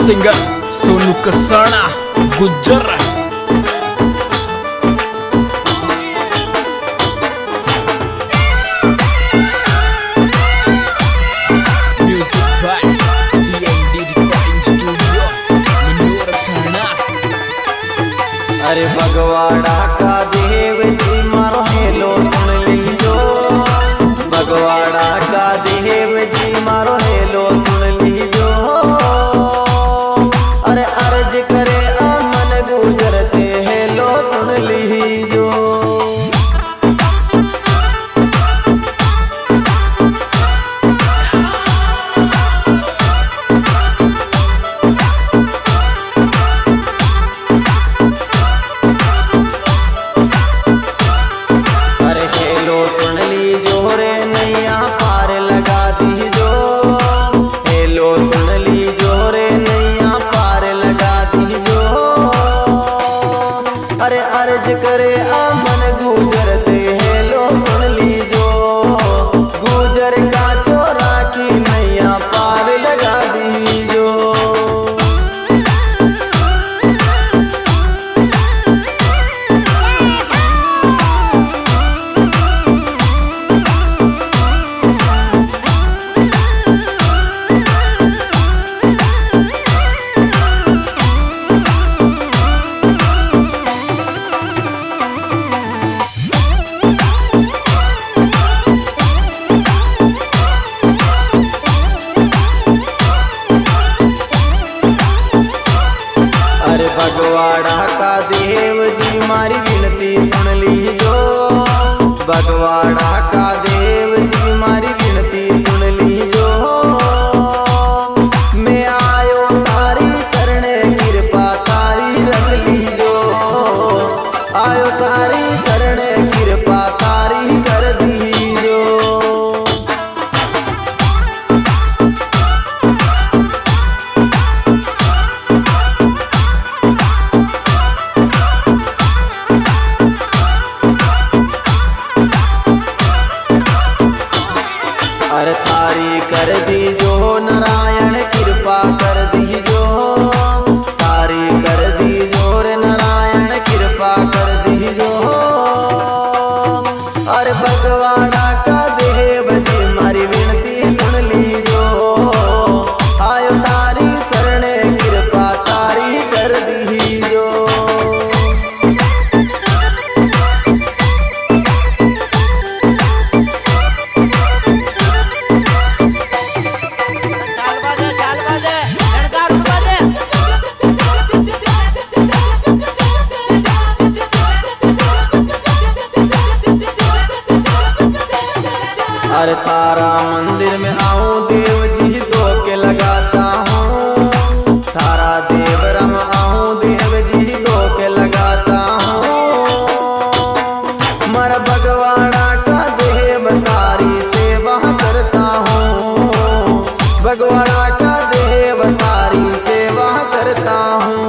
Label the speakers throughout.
Speaker 1: Singer Sonu Kasana Gujjar. Music by DND recording studio मनोर खाना।
Speaker 2: अरे भगवाड़ा का देव जी मारो हेलो सुन लीजो, भगवाड़ा का देव जी मारो हेलो सुन लीजो। अरे अर्ज करे अमन गुजरते हेलो सुन लीजो। अरे हेलो सुन लीजो रे नैया पार लगा दीजो, हेलो सुन लीजो रे नैया पार लगा दीजो। अरे अर्ज करे अमन गुजरते हेलो सुन लीजो, गुजर का चोरा की नैया पार लगा दीजो। अरे भगवाड़ा का देव जी मारी विनती सुन लीजो, भगवाड़ा का देव जी मारी विनती सुन लीजो। मैं आयो तारी शरणे कृपा तारी रख लीजो, आयो तारी शरणे कृपा तारी कर दीजो। अरे तारी कर दीजो नारायण कृपा कर दीजो, तारी कर दीजो रे नारायण कृपा कर दीजो। अरे भगवाड़ा का देव जी मारी विनती सुन लीजो, आयो तारी शरणे कृपा तारी कर दीजो। अरे तारा मंदिर में आऊं देव जी दो के लगाता हूँ, तारा देवरम आऊं देव जी दो के लगाता हूँ। मर भगवाड़ा का देव तारी सेवा करता हूँ, भगवाड़ा का देव तारी सेवा करता हूँ।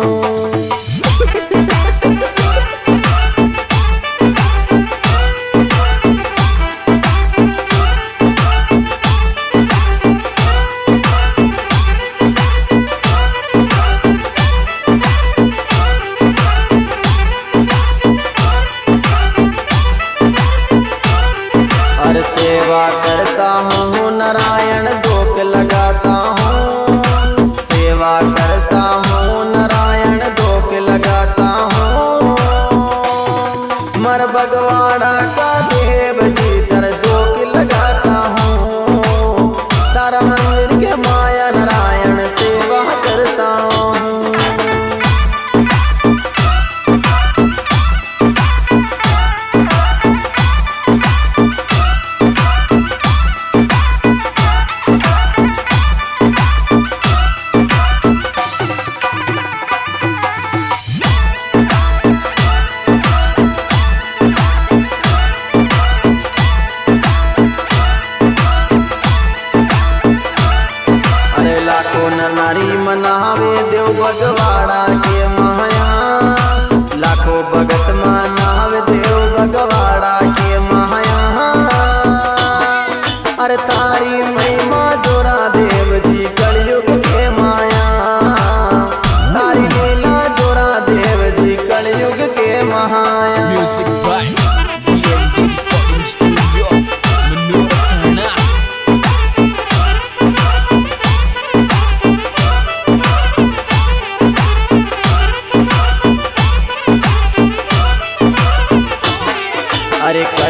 Speaker 2: अरे सेवा करता हूँ नारायण दोक लगाता हूँ, सेवा करता हूँ नारायण दोक लगाता हूँ। मर भगवाड़ा का देव जी तर दोक लगाता हूँ, तारा मंदिर के माया नारायण सेवा करता हूँ।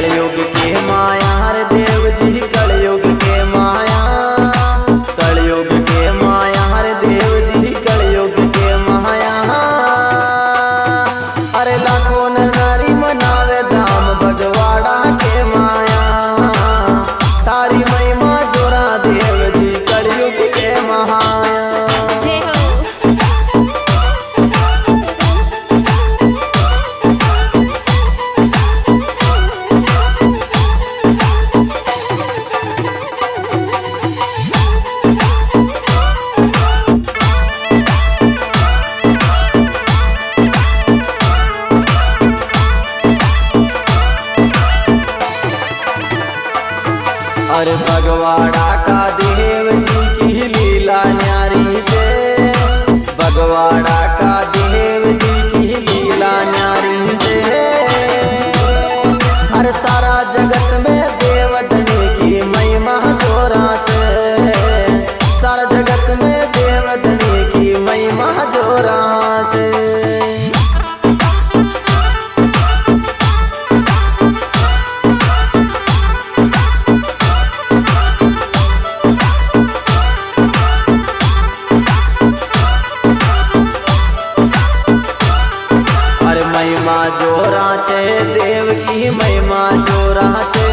Speaker 2: कलयुग के माया हर देव जी कलयुग के माया, कलयुग के माया हर देव जी कलयुग के माया। अरे लाखों नर नारी मनावे धाम बगवाड़ा के माया, तारी महिमा जोरा देव जी कलयुग के माया।
Speaker 3: जय हो।
Speaker 2: अरे बगवाड़ा का देव जी की लीला न्यारी जे, बगवाड़ा का देव जी की लीला न्यारी जे। अरे सारा जगत में देवधनी की महिमा जोरा छे, सारा जगत में देवधनी की महिमा जोरा छे। अरे महिमा जोरा छे देव की महिमा जोरा छे,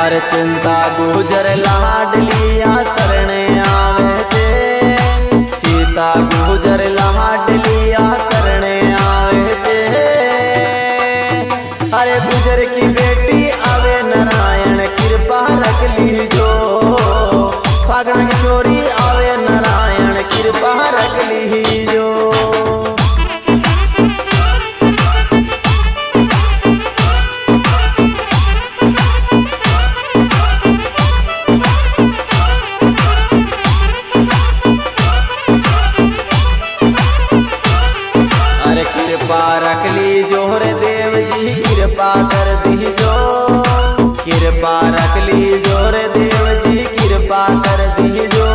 Speaker 2: अरे चिंता गुजर लाडलिया शरणे आवे छे, चिंता गुजर लाडलिया शरणे आवे छे। अरे गुजर की बेटी आवे नारायण कृपा रख लीजो, फागण की छोरी आवे नारायण कृपा रख लीजो। अरे कृपा रख लीजो रे देव जी कृपा कर दीजो, कृपा रख लीजो रे देव जी कृपा कर दीजो।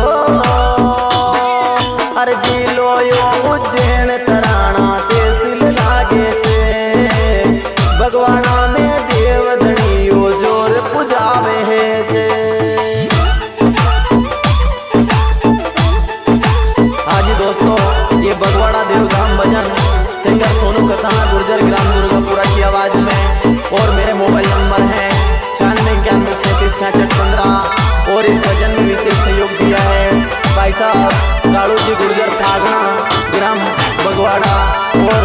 Speaker 2: अरे जिलो यो उज्जैन तराणा तहसील लागे छे, भगवाना में देव धनियो जोर पुजावे है जे। हाँ जी दोस्तों, ये बगवाड़ा देवधाम भजन सिंगर सोनू कसाना गुर्जर ग्राम दुर्गापुरा की आवाज में, और मेरे मोबाइल नंबर है 9691376615। और इस भजन में विशेष सहयोग दिया है भाई साहब कालू जी गुर्जर फागना ग्राम बगवाड़ा, और